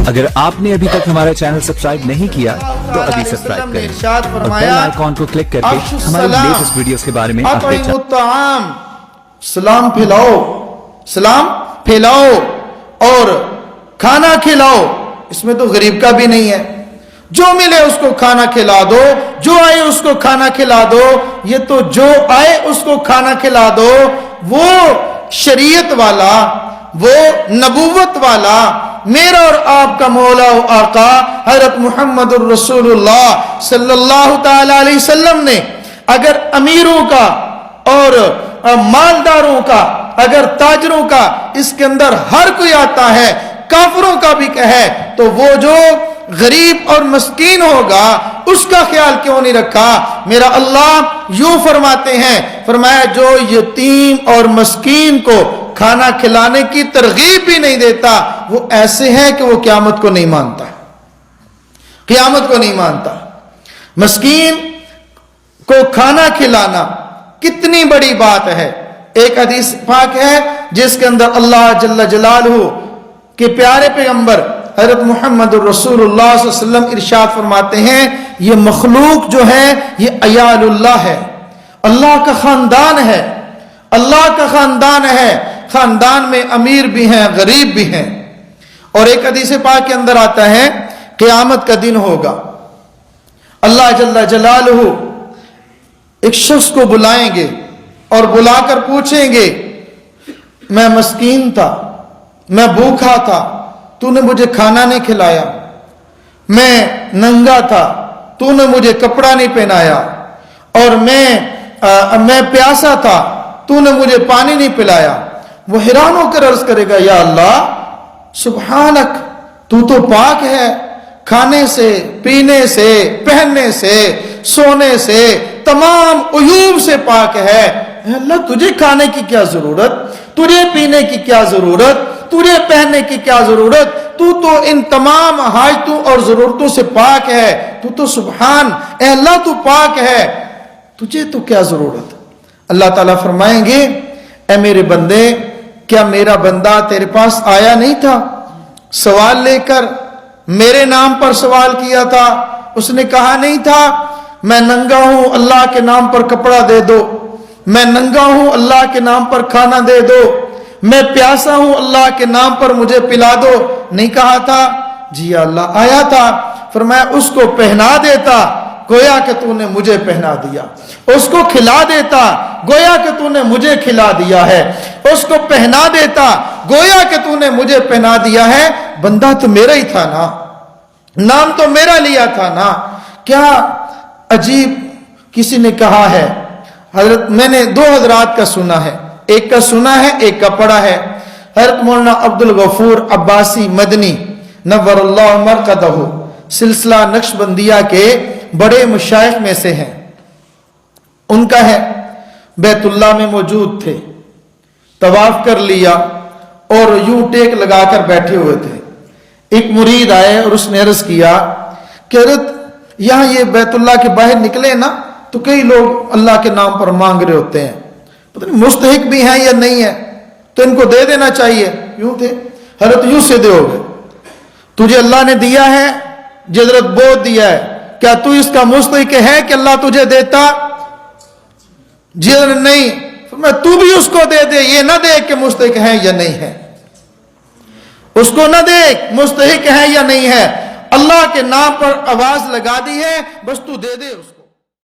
अगर आपने अभी तक हमारा चैनल सब्सक्राइब नहीं किया तो अभी सब्सक्राइब करें और बेल आइकॉन को क्लिक करके हमारे लेटेस्ट वीडियोस के बारे में अपडेट सलाम फैलाओ और खाना खिलाओ। इसमें तो गरीब का भी नहीं है, जो मिले उसको खाना खिला दो, जो आए उसको खाना खिला दो। ये तो जो आए उसको खाना खिला दो, वो शरीयत वाला, वो नबूवत वाला, मेरा और आपका मौला व आका हज़रत मुहम्मदुर रसूलुल्लाह सल्लल्लाहु ताला अलैहि वसल्लम ने अगर अमीरों का और मालदारों का, अगर ताजरों का, इसके अंदर हर कोई आता है, काफिरों का भी है, तो वो जो गरीब और मस्कीन होगा उसका ख्याल क्यों नहीं रखा। मेरा अल्लाह यूं फरमाते हैं, फरमाया जो यतीम और मस्कीन को खाना खिलाने की तरगीब भी नहीं देता, वो ऐसे है कि वो क़यामत को नहीं मानता, क़यामत को नहीं मानता। मस्कीन को खाना खिलाना कितनी बड़ी बात है। एक हदीस पाक है जिसके अंदर अल्लाह जल्ल जलालहू के प्यारे पैगंबर हज़रत मुहम्मदुर रसूलुल्लाह सल्लल्लाहु अलैहि वसल्लम इरशाद फरमाते हैं, ये मखलूक जो है ये अयालुल्लाह है, अल्लाह का खानदान है, अल्लाह का खानदान है। खानदान में अमीर भी हैं, गरीब भी हैं। और एक हदीस पाक के अंदर आता है, क़यामत का दिन होगा, अल्लाह जल्ल जलालहू एक शख्स को बुलाएंगे और बुलाकर पूछेंगे, मैं मस्कीन था, मैं भूखा था, तूने मुझे खाना नहीं खिलाया, मैं नंगा था, तूने मुझे कपड़ा नहीं पहनाया, और मैं प्यासा था, तूने मुझे पानी नहीं पिलाया। वो हैरान होकर अर्ज करेगा, या अल्लाह सुब्हानक, तू तो पाक है, खाने से, पीने से, पहनने से, सोने से, तमाम उयूब से पाक है। अल्लाह तुझे खाने की क्या जरूरत, तुझे पीने की क्या जरूरत, तुझे पहनने की क्या जरूरत, तू तो इन तमाम हाजतों और जरूरतों से पाक है, तू तो सुभान, अल्लाह तू पाक है, तुझे तो क्या जरूरत। अल्लाह ताला फरमाएंगे, ऐ मेरे बंदे, क्या मेरा बंदा तेरे पास आया नहीं था सवाल लेकर, मेरे नाम पर सवाल किया था, उसने कहा नहीं था मैं नंगा हूं, अल्लाह के नाम पर कपड़ा दे दो, मैं नंगा हूं, अल्लाह के नाम पर खाना दे दो, मैं प्यासा हूं, अल्लाह के नाम पर मुझे पिला दो, नहीं कहा था। जी अल्लाह आया था, फरमाया उसको पहना देता, गोया कि तूने मुझे पहना दिया, उसको खिला देता, गोया कि तूने मुझे खिला दिया है, उसको पहना देता, गोया कि तूने मुझे पहना दिया है। बंदा तो मेरा ही था ना, नाम तो मेरा लिया था ना। क्या अजीब, किसी ने कहा है, हजरत मैंने दो हजरात का सुना है, एक का सुना है, एक का पढ़ा है। हजरत मौलाना अब्दुल गफूर अब्बासी मदनी नव्वरल्लाहु मरकदहू सिलसिला नक्शबंदिया के बड़े मुशाइख में से हैं। उनका है बैतुल्लाह में मौजूद थे, तवाफ कर लिया और यूं टेक लगाकर बैठे हुए थे। एक मुरीद आए और उसने अर्ज किया कि हजरत यहाँ ये बैतुल्लाह के बाहर निकले ना तो कई लोग अल्लाह के नाम पर मांग रहे होते हैं, पता नहीं मुस्तहिक भी हैं या नहीं है, तो इनको दे देना चाहिए। यूं थे, हजरत यूं से दोगे, तुझे अल्लाह ने दिया है, जजरत बोध दिया है, क्या तू इसका मुस्तहिक है कि अल्लाह तुझे देता? जी नहीं, मैं तू भी उसको दे दे, ये ना देख के मुस्तहिक है या नहीं है, उसको ना देख मुस्तहिक है या नहीं है, अल्लाह के नाम पर आवाज लगा दी है, बस तू दे दे उसको।